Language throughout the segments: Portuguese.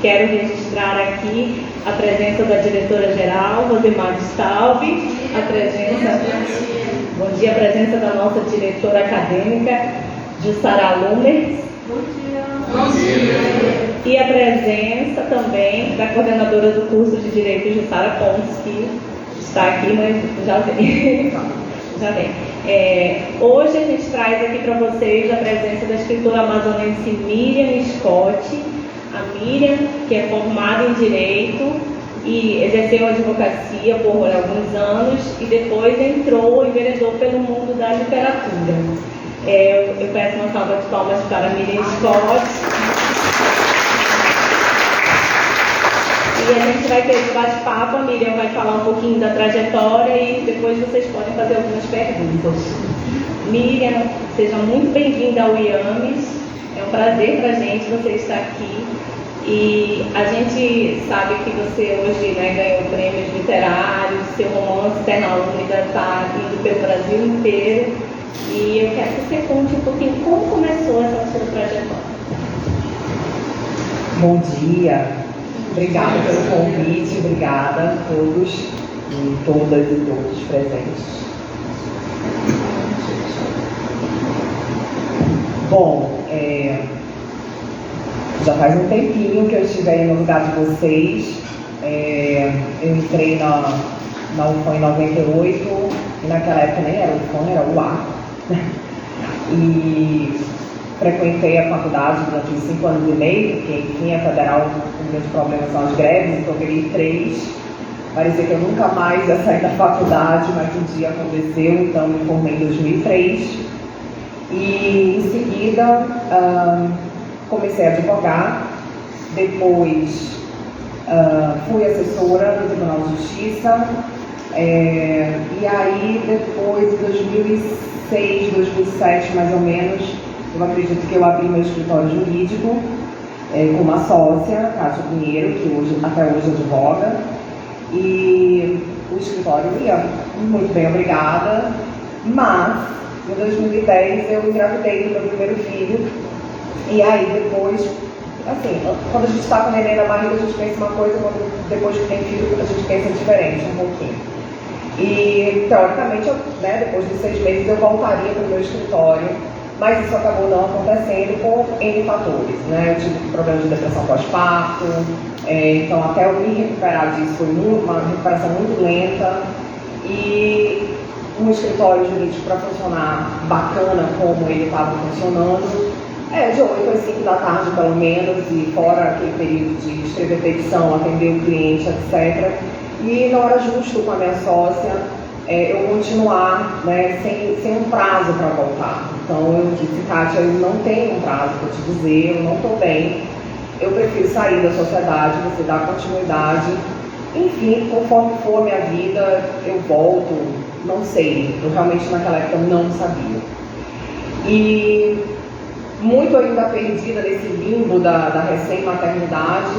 quero registrar aqui a presença da diretora-geral, Rosemar Stalvi, a presença da nossa diretora acadêmica, Jussara Lumers. Bom dia. E a presença também da coordenadora do curso de Direito, Jussara Pontes, que está aqui, mas já vem. Já vem. Hoje a gente traz aqui para vocês a presença da escritora amazonense Miriam Scott. A Miriam, que é formada em Direito e exerceu advocacia por alguns anos e depois enveredou pelo mundo da literatura. Eu peço uma salva de palmas para a Miriam Scott. E a gente vai ter esse bate-papo, a Miriam vai falar um pouquinho da trajetória e depois vocês podem fazer algumas perguntas. Miriam, seja muito bem-vinda ao IAMES, é um prazer para a gente você estar aqui. E a gente sabe que você hoje ganhou prêmios literários, seu romance Terra Úmida está indo pelo Brasil inteiro. E eu quero que você conte um pouquinho como começou essa sua trajetória. Bom dia. Obrigada pelo convite, obrigada a todos e todas e todos presentes. Bom, já faz um tempinho que eu estive no lugar de vocês. Eu entrei na UFAM em 98, e naquela época nem era UFAM, era UA. E frequentei a faculdade durante 5 anos e meio, porque, enfim, a federal, os meus problemas são as greves, então eu peguei 3. Parecia que eu nunca mais ia sair da faculdade, mas um dia aconteceu, então me formei em 2003. E, em seguida, comecei a advogar, depois fui assessora no Tribunal de Justiça, e aí, depois, em 2006, 2007, mais ou menos, eu acredito que eu abri meu escritório jurídico com uma sócia, Cátia Pinheiro, que até hoje advoga, e o escritório ia muito bem, obrigada, mas em 2010 eu engravidei do meu primeiro filho, e aí depois, assim, quando a gente está com o neném na barriga, a gente pensa uma coisa, depois que tem filho, a gente pensa diferente um pouquinho. E, teoricamente, depois de 6 meses eu voltaria para o meu escritório, mas isso acabou não acontecendo por N fatores, Eu tive problemas de depressão pós-parto, então até eu me recuperar disso foi uma recuperação muito lenta, e um escritório jurídico para funcionar bacana como ele estava funcionando, de 8 às 5 da tarde pelo menos, e fora aquele período de escrever petição, atender o cliente, etc. E não era justo com a minha sócia eu continuar sem um prazo para voltar. Então eu disse, Kátia, eu não tenho um prazo para te dizer, eu não estou bem, eu prefiro sair da sociedade, você dá continuidade, enfim, conforme for a minha vida, eu volto, não sei, eu realmente naquela época não sabia. E muito ainda perdida nesse limbo da recém-maternidade,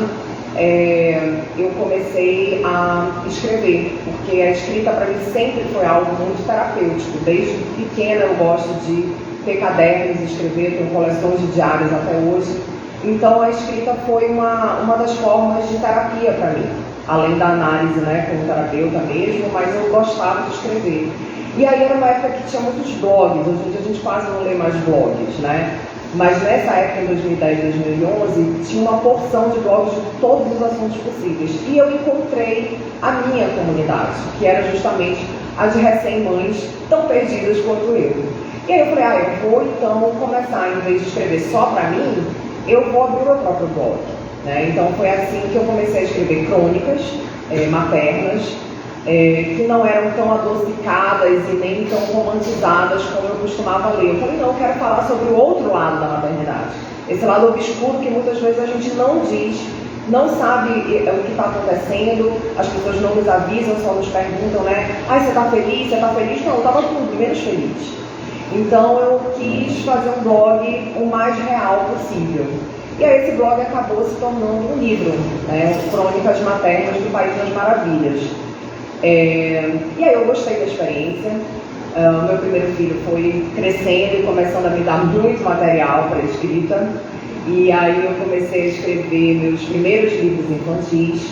eu comecei a escrever, porque a escrita para mim sempre foi algo muito terapêutico. Desde pequena eu gosto de ter cadernos e escrever, tenho coleções de diários até hoje. Então a escrita foi uma das formas de terapia para mim, além da análise como terapeuta mesmo, mas eu gostava de escrever. E aí era uma época que tinha muitos blogs, hoje em dia a gente quase não lê mais blogs, Mas nessa época, em 2010, 2011, tinha uma porção de blogs de todos os assuntos possíveis. E eu encontrei a minha comunidade, que era justamente a de recém-mães tão perdidas quanto eu. E aí eu falei, eu vou então começar, em vez de escrever só para mim, eu vou abrir o meu próprio blog. Então foi assim que eu comecei a escrever crônicas maternas, que não eram tão adocicadas e nem tão romantizadas como eu costumava ler. Eu falei, não, eu quero falar sobre o outro lado da maternidade. Esse lado obscuro que muitas vezes a gente não diz, não sabe o que está acontecendo, as pessoas não nos avisam, só nos perguntam, você está feliz? Você está feliz? Não, eu estava tudo, menos feliz. Então eu quis fazer um blog o mais real possível. E aí esse blog acabou se tornando um livro, Crônicas Maternas do País das Maravilhas. E aí eu gostei da experiência. Meu primeiro filho foi crescendo e começando a me dar muito material para escrita. E aí eu comecei a escrever meus primeiros livros infantis.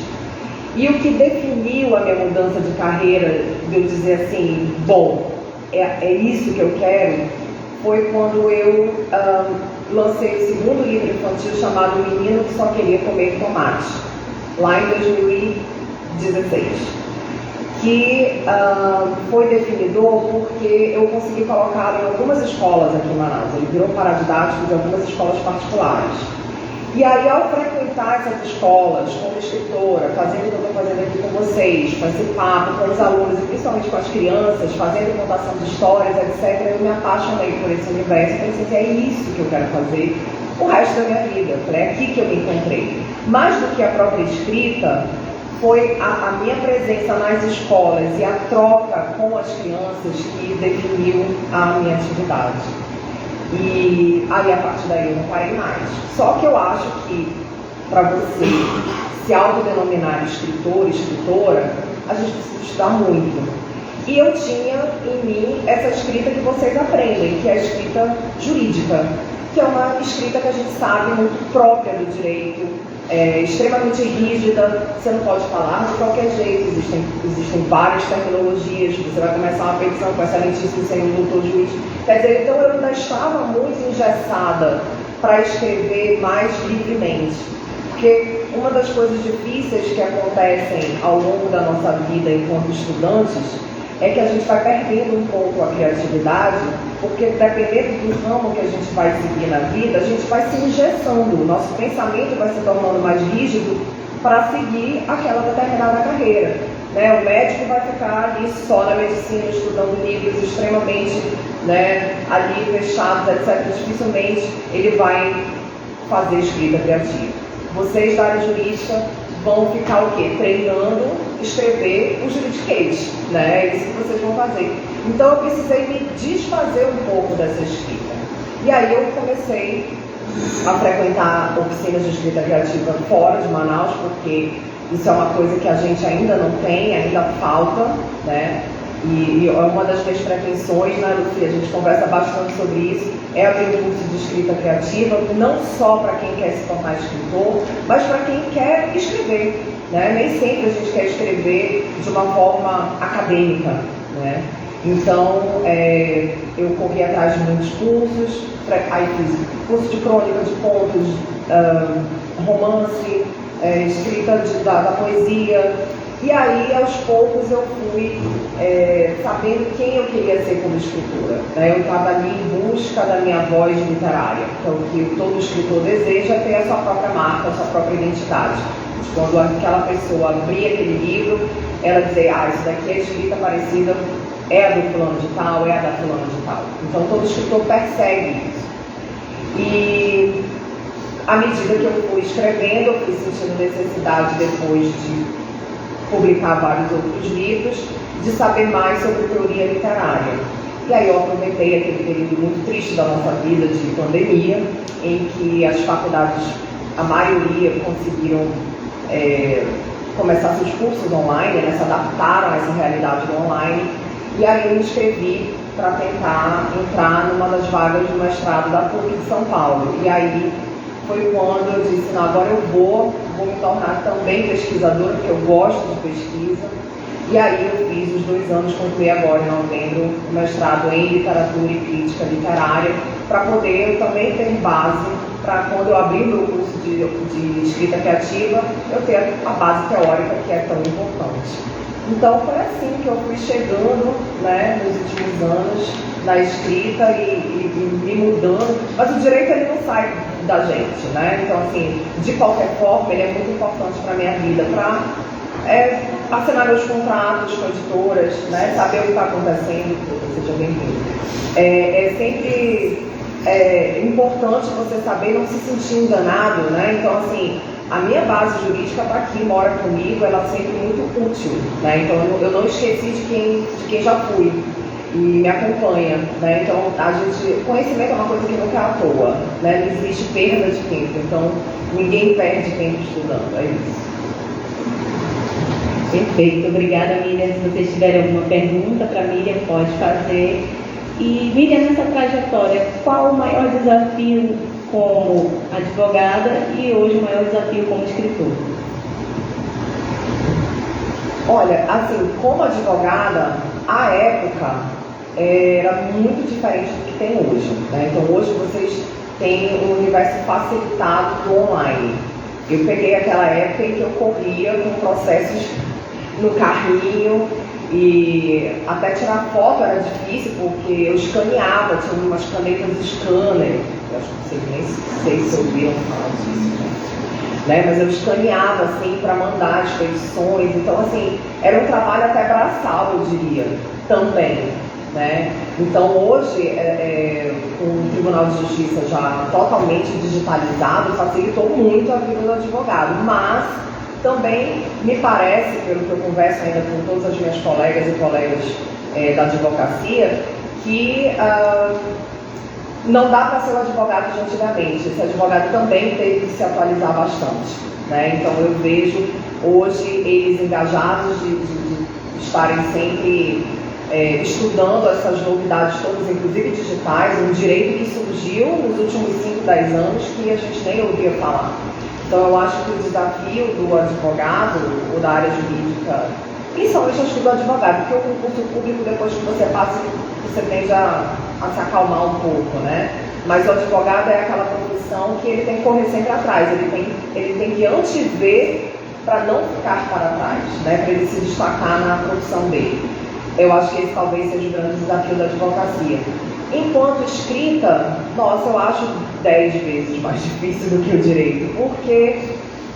E o que definiu a minha mudança de carreira, de eu dizer assim, bom, é isso que eu quero, foi quando eu lancei o segundo livro infantil chamado O Menino que Só Queria Comer Tomate, lá em 2016. Que foi definidor porque eu consegui colocá-lo em algumas escolas aqui em Manaus. Ele virou paradidático de algumas escolas particulares. E aí, ao frequentar essas escolas como escritora, fazendo o que eu estou fazendo aqui com vocês, com esse papo, com os alunos e principalmente com as crianças, fazendo contação de histórias, etc., eu me apaixonei por esse universo. Eu pensei, é isso que eu quero fazer o resto da minha vida. É aqui que eu me encontrei. Mais do que a própria escrita, foi a minha presença nas escolas e a troca com as crianças que definiu a minha atividade. E aí, a partir daí, eu não parei mais. Só que eu acho que, para você se autodenominar escritor, escritora, a gente precisa estudar muito. E eu tinha em mim essa escrita que vocês aprendem, que é a escrita jurídica, que é uma escrita que a gente sabe muito própria do direito, extremamente rígida, você não pode falar de qualquer jeito, existem várias terminologias, você vai começar uma petição com excelentíssimo senhor doutor juiz. Quer dizer, então eu ainda estava muito engessada para escrever mais livremente, porque uma das coisas difíceis que acontecem ao longo da nossa vida enquanto estudantes é que a gente vai perdendo um pouco a criatividade, porque dependendo do ramo que a gente vai seguir na vida, a gente vai se engessando, o nosso pensamento vai se tornando mais rígido para seguir aquela determinada carreira. Né? O médico vai ficar ali só na medicina, estudando livros extremamente ali fechados, etc. Dificilmente ele vai fazer escrita criativa. Vocês da área jurídica vão ficar o quê? Treinando, escrever o juridiquês, né? É isso que vocês vão fazer. Então eu precisei me desfazer um pouco dessa escrita. E aí eu comecei a frequentar oficinas de escrita criativa fora de Manaus, porque isso é uma coisa que a gente ainda não tem, ainda falta, né? E uma das minhas pretensões, né, Lucia, a gente conversa bastante sobre isso, é abrir um curso de escrita criativa, não só para quem quer se tornar escritor, mas para quem quer escrever. Né? Nem sempre a gente quer escrever de uma forma acadêmica. Né? Então, eu corri atrás de muitos cursos, aí fiz curso de crônica, de contos, romance, escrita da poesia. E aí, aos poucos, eu fui sabendo quem eu queria ser como escritora. Né? Eu estava ali em busca da minha voz literária, que é o que todo escritor deseja, ter a sua própria marca, a sua própria identidade. Quando aquela pessoa abria aquele livro, ela dizia, isso daqui é escrita parecida, é a do fulano de tal, é a da fulana de tal. Então, todo escritor persegue isso. E, à medida que eu fui escrevendo, eu fui sentindo necessidade, depois de publicar vários outros livros, de saber mais sobre teoria literária. E aí eu aproveitei aquele período muito triste da nossa vida de pandemia, em que as faculdades, a maioria, conseguiram começar seus cursos online, né, se adaptaram a essa realidade do online. E aí eu me inscrevi para tentar entrar numa das vagas do mestrado da PUC de São Paulo. E aí foi quando eu disse, não, agora eu vou me tornar também pesquisadora, porque eu gosto de pesquisa. E aí eu fiz os 2 anos, concluí agora em novembro, o mestrado em literatura e crítica literária, para poder também ter base, para quando eu abrir o meu curso de escrita criativa, eu ter a base teórica que é tão importante. Então foi assim que eu fui chegando, né, nos últimos anos na escrita e me mudando, mas o direito ele não sai da gente, né? Então assim, de qualquer forma, ele é muito importante para a minha vida, para assinar meus contratos com editoras, né? Saber o que está acontecendo, seja bem-vindo. É sempre importante você saber não se sentir enganado, né? Então assim, a minha base jurídica está aqui, mora comigo, ela é sempre muito útil, né? Então eu não esqueci de quem já fui e me acompanha, né? Então conhecimento é uma coisa que nunca é à toa, né? Não existe perda de tempo, então ninguém perde tempo estudando, é isso. Perfeito, obrigada, Miriam. Se vocês tiverem alguma pergunta para Miriam, pode fazer. E Miriam, nessa trajetória, qual o maior desafio como advogada e hoje o maior desafio como escritora? Olha, assim, como advogada, a época era muito diferente do que tem hoje, né? Então hoje vocês têm um universo facilitado do online. Eu peguei aquela época em que eu corria com processos no carrinho e até tirar foto era difícil porque eu escaneava, tinha umas canetas scanner, eu acho que vocês nem sei se ouviram falar disso, né? Mas eu escaneava assim para mandar as petições, então assim, era um trabalho até braçal, eu diria, também, né? Então hoje, com o Tribunal de Justiça já totalmente digitalizado, facilitou muito a vida do advogado, mas também me parece, pelo que eu converso ainda com todas as minhas colegas e colegas da advocacia, que não dá para ser o advogado de antigamente. Esse advogado também teve que se atualizar bastante, né? Então eu vejo hoje eles engajados de estarem sempre estudando essas novidades todas, inclusive digitais, um direito que surgiu nos últimos 5, 10 anos que a gente nem ouvia falar. Então eu acho que o desafio do advogado ou da área jurídica, principalmente acho que do advogado, porque o concurso público, depois que você passa, você tende a se acalmar um pouco, né? Mas o advogado é aquela profissão que ele tem que correr sempre atrás, ele tem que antever para não ficar para trás, né? Para ele se destacar na profissão dele. Eu acho que esse talvez seja o grande desafio da advocacia. Enquanto escrita, nossa, eu acho 10 vezes mais difícil do que o direito, porque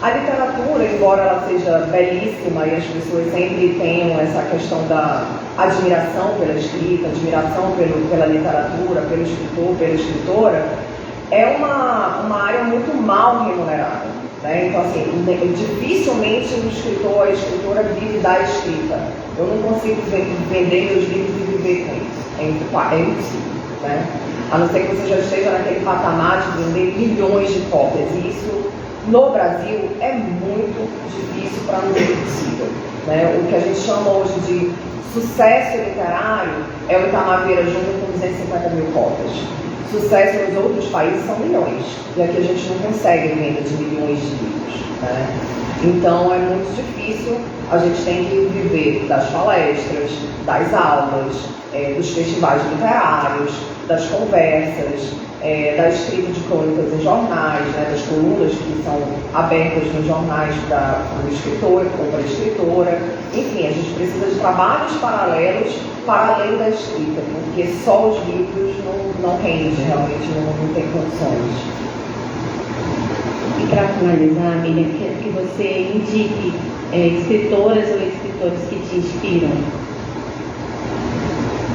a literatura, embora ela seja belíssima e as pessoas sempre tenham essa questão da admiração pela escrita, admiração pela literatura, pelo escritor, pela escritora, é uma área muito mal remunerada, né? Então, assim, dificilmente o escritor, a escritora vive da escrita. Eu não consigo vender meus livros e viver com isso. É impossível, né? A não ser que você já esteja naquele patamar de vender milhões de cópias. E isso, no Brasil, é muito difícil para não ser possível, né? O que a gente chama hoje de sucesso literário é o Itamar Vieira Júnior com 250 mil cópias. Sucesso nos outros países são milhões. E aqui a gente não consegue venda de milhões de livros, né? Então é muito difícil, a gente tem que viver das palestras, das aulas, dos festivais literários, das conversas, da escrita de crônicas em jornais, né, das colunas que são abertas nos jornais do escritor ou para a escritora. Enfim, a gente precisa de trabalhos paralelos para além da escrita, porque só os livros não rende, realmente não tem condições. E para finalizar, Miriam, quero que você indique escritoras ou escritores que te inspiram.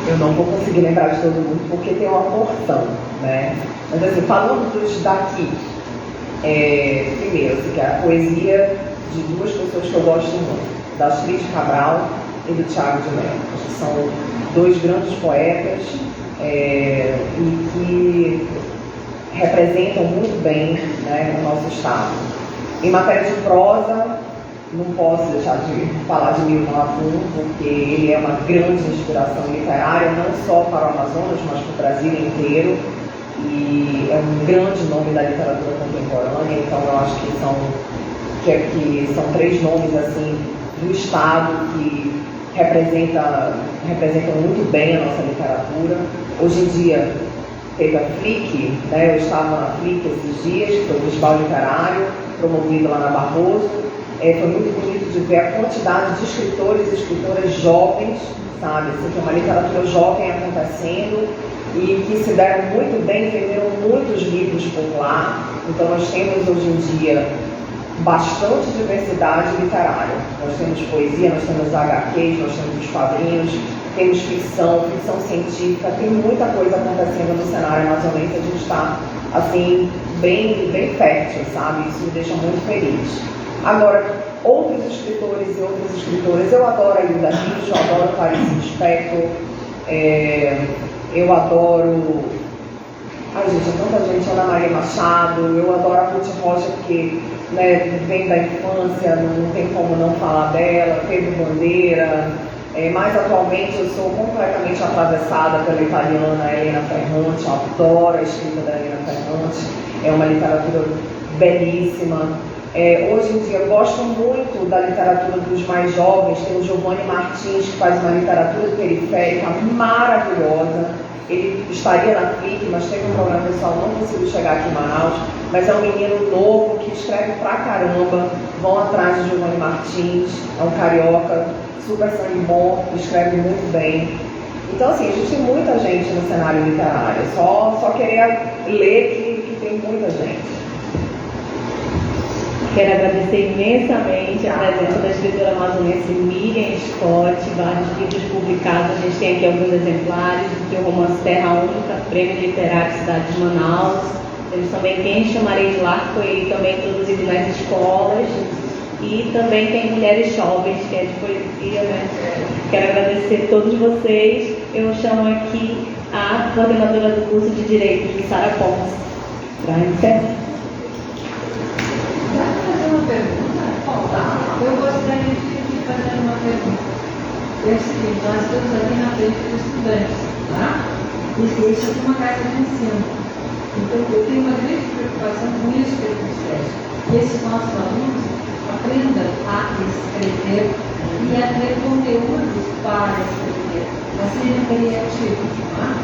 Eu não vou conseguir lembrar de todo mundo porque tem uma porção, né? Mas assim, falando dos daqui, primeiro, assim, que é a poesia de duas pessoas que eu gosto muito, da Astrid Cabral e do Thiago de Mello. São dois grandes poetas e que representam muito bem, né, o nosso estado. Em matéria de prosa, não posso deixar de falar de Milton Lafon, porque ele é uma grande inspiração literária, não só para o Amazonas, mas para o Brasil inteiro, e é um grande nome da literatura contemporânea. Então eu acho que são três nomes assim do estado que representam muito bem a nossa literatura. Hoje em dia teve a FLIC, né? Eu estava na FLIC esses dias, que foi o Festival Literário, promovido lá na Barroso. Foi muito bonito de ver a quantidade de escritores e escritoras jovens, sabe? Assim, que é uma literatura jovem acontecendo e que se deram muito bem, venderam muitos livros por lá. Então nós temos hoje em dia bastante diversidade literária. Nós temos poesia, nós temos HQs, nós temos os quadrinhos, temos ficção científica, tem muita coisa acontecendo no cenário amazonense. A gente está, assim, bem fértil, sabe? Isso me deixa muito feliz. Agora, outros escritores e outras escritoras, eu adoro a Hilda Rios, eu adoro Clarice Lispector, eu adoro... Ai, gente, é tanta gente, Ana Maria Machado, eu adoro a Ruth Rocha, porque, né, vem da infância, não tem como não falar dela, Pedro Bandeira, Mais atualmente eu sou completamente atravessada pela italiana Elena Ferrante, adoro a escrita da Elena Ferrante, é uma literatura belíssima. Hoje em dia eu gosto muito da literatura dos mais jovens, tem o Giovanni Martins, que faz uma literatura periférica maravilhosa. Ele estaria na FLIC, mas teve um problema pessoal, não conseguiu chegar aqui em Manaus, mas é um menino novo que escreve pra caramba. Vão atrás de Giovanni Martins, é um carioca, super sangue bom, escreve muito bem. Então assim, a gente tem muita gente no cenário literário, só querer ler que tem muita gente. Quero agradecer imensamente a presença da escritora amazonense Miriam Scott, vários livros publicados, a gente tem aqui alguns exemplares, do seu romance Terra Única, Prêmio Literário Cidade de Manaus. Temos também Quem Chamarei de Lá, que foi também introduzido nas escolas, e também tem Mulheres Jovens, que é de poesia, né? Quero agradecer a todos vocês. Eu chamo aqui a coordenadora do curso de Direito, de Sara Ponce, para encerrar. Uma pergunta? Eu gostaria de fazer uma pergunta. É o seguinte, nós estamos aqui na frente dos estudantes, tá? E isso aqui é uma casa de ensino. Então, eu tenho uma grande preocupação com isso que eles disseram. Que esses nossos alunos aprendam a escrever e a ter conteúdos para escrever, a serem criativos, tá?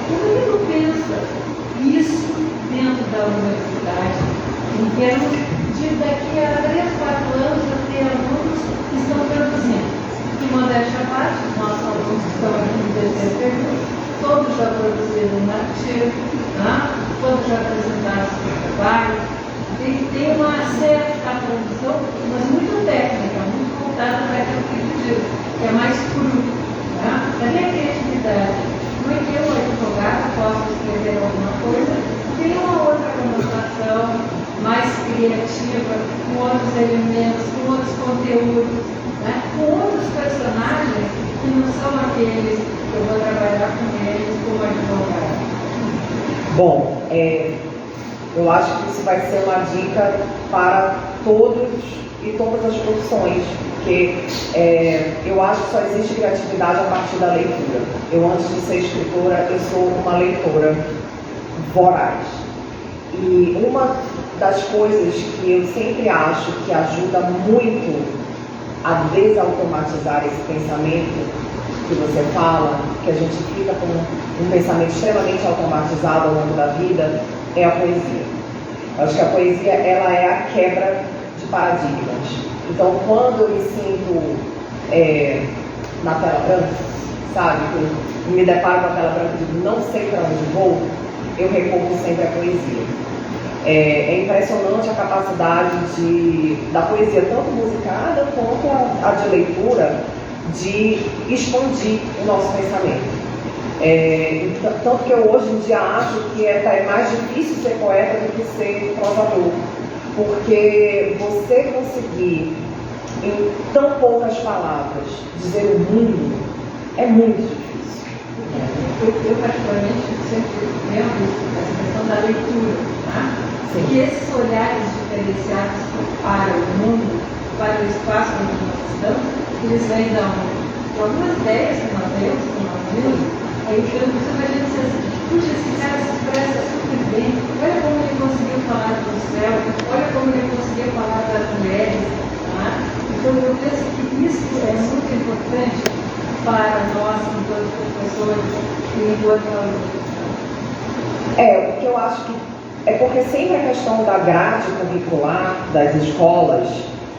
Como é que tu pensa isso dentro da universidade, em termos de daqui a 3, 4 anos eu ter alunos que estão traduzindo? Que modéstia à parte, os nossos alunos que estão aqui no terceiro período, todos já produziram um artigo, tá? Todos já apresentaram seu trabalho. Tem uma certa produção, mas muito técnica, muito voltada para aquilo que eu digo, que é mais cru. Tá? Cadê a criatividade? Como é que eu, advogado, posso escrever alguma coisa? Tem uma outra conotação mais criativa, com outros elementos, com outros conteúdos, né? Com outros personagens que não são aqueles que eu vou trabalhar com eles como advogado. Bom, eu acho que isso vai ser uma dica para todos e todas as profissões, porque eu acho que só existe criatividade a partir da leitura. Eu, antes de ser escritora, eu sou uma leitora voraz. E uma das coisas que eu sempre acho que ajuda muito a desautomatizar esse pensamento que você fala, que a gente fica com um pensamento extremamente automatizado ao longo da vida, é a poesia. Eu acho que a poesia, ela é a quebra de paradigmas. Então, quando eu me sinto na tela branca, sabe, eu me deparo com a tela branca e digo, não sei para onde vou, eu recorro sempre à poesia. É impressionante a capacidade da poesia, tanto musicada quanto a de leitura, de expandir o nosso pensamento. Tanto que eu hoje em dia acho que é mais difícil ser poeta do que ser prosador, porque você conseguir, em tão poucas palavras, dizer o mundo, é muito difícil. Eu particularmente, sempre lembro essa questão da leitura, tá? Que esses olhares diferenciados para o mundo, para o espaço onde nós estamos, eles vêm da algumas ideias que nós temos, que nós vimos. Aí eu imagino assim, puxa, esse cara se expressa super bem, olha como ele conseguiu falar do céu, olha como ele conseguiu falar das mulheres. Tá? Então eu penso que isso é muito importante para nós, enquanto professores e enquanto alunos. O que eu acho que é porque sempre a questão da grade curricular das escolas,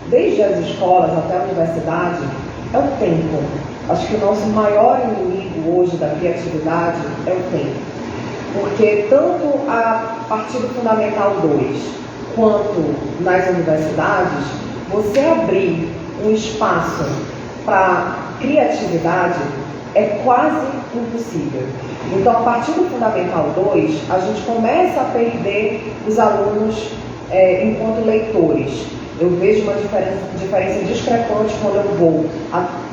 desde as escolas até a universidade, é o tempo. Acho que o nosso maior inimigo hoje da criatividade é o tempo. Porque tanto a partir do Fundamental 2 quanto nas universidades, você abrir um espaço para criatividade é quase impossível. Então, a partir do Fundamental 2, a gente começa a perder os alunos enquanto leitores. Eu vejo uma diferença discrepante quando eu vou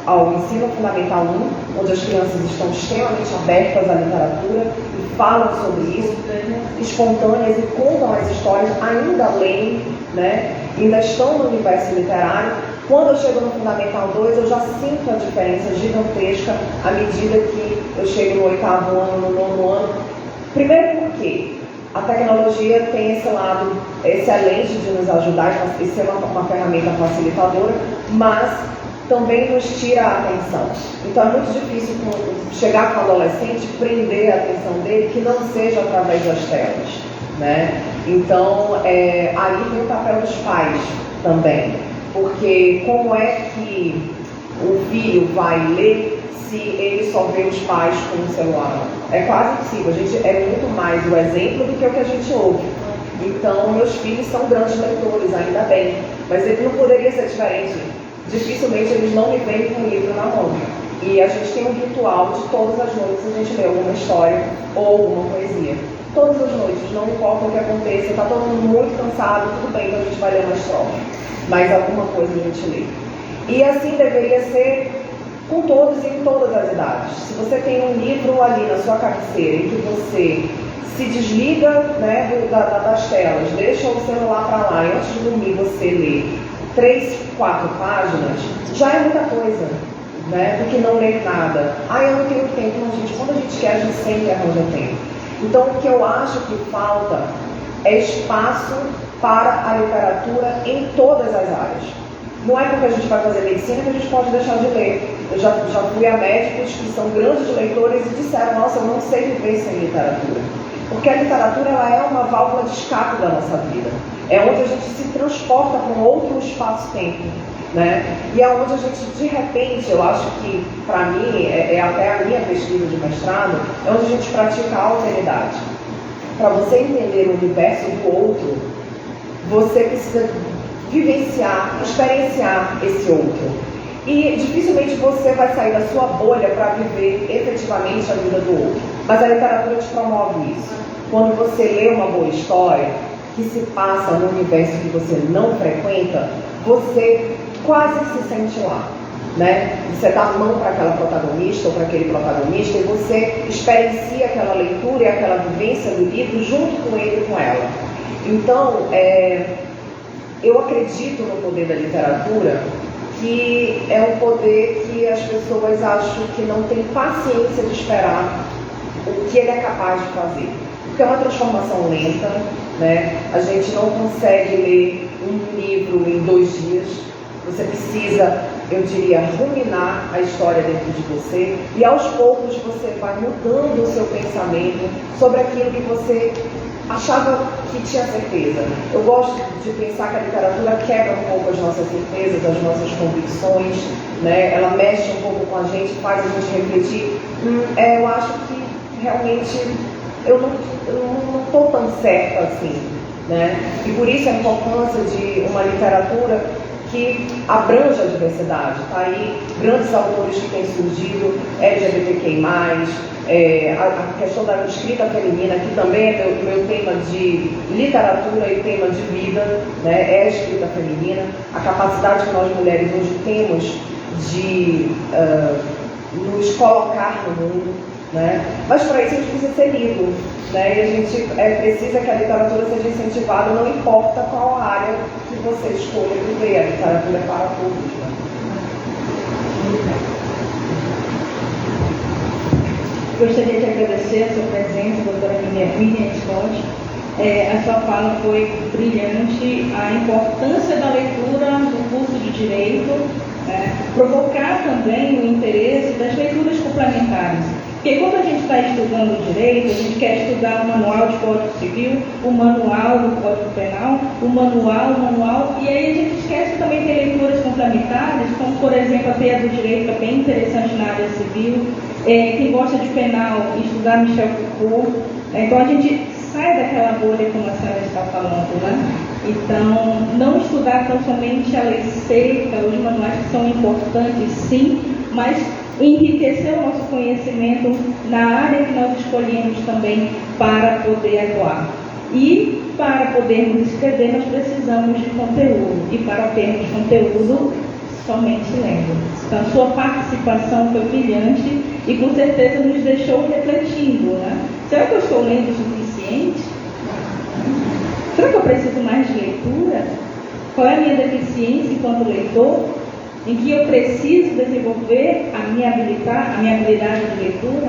ao ensino fundamental 1, onde as crianças estão extremamente abertas à literatura e falam sobre isso, espontâneas e contam as histórias, ainda leem, né? Ainda estão no universo literário, Quando eu chego no Fundamental 2, eu já sinto a diferença gigantesca à medida que eu chego no 8º ano, no 9º ano. Primeiro porque a tecnologia tem esse lado excelente de nos ajudar e ser uma ferramenta facilitadora, mas também nos tira a atenção. Então é muito difícil chegar com o adolescente, prender a atenção dele, que não seja através das telas, né? Então aí vem o papel dos pais também, porque como é que o filho vai ler se ele só vê os pais com o celular? É quase impossível. A gente é muito mais o exemplo do que o que a gente ouve. Então, meus filhos são grandes leitores, ainda bem, mas ele não poderia ser diferente. Dificilmente eles não me veem com um livro na mão. E a gente tem um ritual de todas as noites a gente lê alguma história ou alguma poesia. Todas as noites, não importa o que aconteça, está todo mundo muito cansado, tudo bem, então a gente vai ler uma estrofe, mas alguma coisa a gente lê. E assim deveria ser com todos e em todas as idades. Se você tem um livro ali na sua cabeceira em que você se desliga, né, das telas, deixa o celular para lá e antes de dormir você lê 3, 4 páginas, já é muita coisa, né, do que não ler nada. Eu não tenho tempo. Não, gente, quando a gente quer, a gente sempre arranja tempo. Então, o que eu acho que falta é espaço para a literatura em todas as áreas. Não é porque a gente vai fazer medicina que a gente pode deixar de ler. Eu já fui a médicos que são grandes leitores e disseram: nossa, eu não sei viver sem literatura. Porque a literatura ela é uma válvula de escape da nossa vida. É onde a gente se transporta para um outro espaço-tempo, né? E é onde a gente, de repente, eu acho que, para mim, é até a minha pesquisa de mestrado, é onde a gente pratica a alteridade. Para você entender o universo do outro, você precisa vivenciar, experienciar esse outro. E dificilmente você vai sair da sua bolha para viver efetivamente a vida do outro. Mas a literatura te promove isso. Quando você lê uma boa história que se passa no universo que você não frequenta, você quase se sente lá, né? Você dá a mão para aquela protagonista ou para aquele protagonista e você experiencia aquela leitura e aquela vivência do livro junto com ele e com ela. Então, eu acredito no poder da literatura, que é um poder que as pessoas acham que não têm paciência de esperar o que ele é capaz de fazer. Porque é uma transformação lenta, né? A gente não consegue ler um livro em 2 dias. Você precisa, eu diria, ruminar a história dentro de você e aos poucos você vai mudando o seu pensamento sobre aquilo que você achava que tinha certeza. Eu gosto de pensar que a literatura quebra um pouco as nossas certezas, as nossas convicções, né? Ela mexe um pouco com a gente, faz a gente refletir. Eu acho que realmente eu não estou tão certa assim, né? E por isso a importância de uma literatura que abranja a diversidade. Tá aí grandes autores que têm surgido, LGBTQI+, a questão da escrita feminina, que também é meu tema de literatura e tema de vida, né? É a escrita feminina, a capacidade que nós mulheres hoje temos de nos colocar no mundo, né? Mas para isso a gente precisa ser livre, né? E a gente precisa que a literatura seja incentivada, não importa qual área que você escolha viver, a literatura é para todos, né? Gostaria de agradecer a sua presença, doutora Miriam Scott. A sua fala foi brilhante, a importância da leitura no curso de Direito, provocar também o interesse das leituras complementares. Porque quando a gente está estudando Direito, a gente quer estudar o manual de Código Civil, o manual do Código Penal, o manual, e aí a gente esquece que também tem leituras complementares, como, por exemplo, a Teia do Direito, que é bem interessante na área civil. Quem gosta de penal, estudar Michel Foucault. Então a gente sai daquela bolha, como a senhora está falando, né? Então, não estudar tão somente a lei seca, os manuais que são importantes, sim, mas enriquecer o nosso conhecimento na área que nós escolhemos também para poder atuar. E para podermos escrever, nós precisamos de conteúdo. E para termos conteúdo, somente lendo. Então, a sua participação foi brilhante e com certeza nos deixou refletindo, né? Será que eu estou lendo o suficiente? Será que eu preciso mais de leitura? Qual é a minha deficiência enquanto leitor? em que eu preciso desenvolver a minha habilidade de leitura.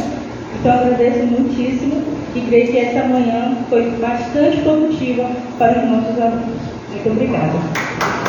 Então, eu agradeço muitíssimo e creio que essa manhã foi bastante produtiva para os nossos alunos. Muito obrigada.